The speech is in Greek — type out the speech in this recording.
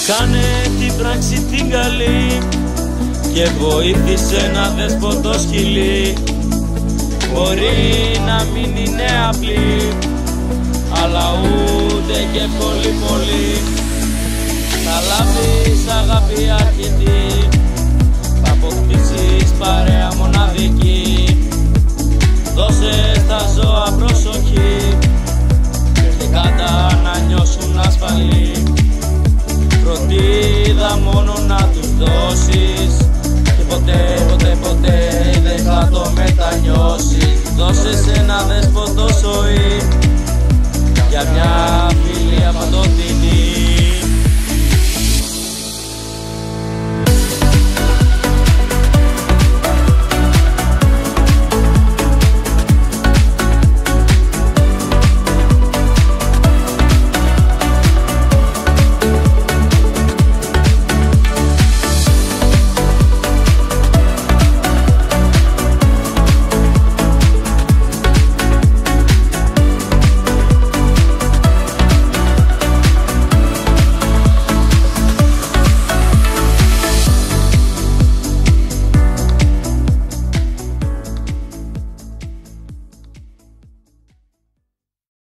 Κάνε την πράξη την καλή και βοήθησε ένα δέσποτο σκυλί. Μπορεί να μην είναι απλή, αλλά ούτε και εύκολη πολύ. Θα λάβεις αγάπη αρκετή, θα αποκτήσεις παρέα μοναδική. Δώσε στα ζώα προσοχή και κάτα να νιώσουν ασφαλή. Φροντίδα μόνο να τους δώσεις και ποτέ δεν θα το μετανιώσεις. Δώσε σε ένα δέσποτο ζωή για μια φιλία παντοτινή.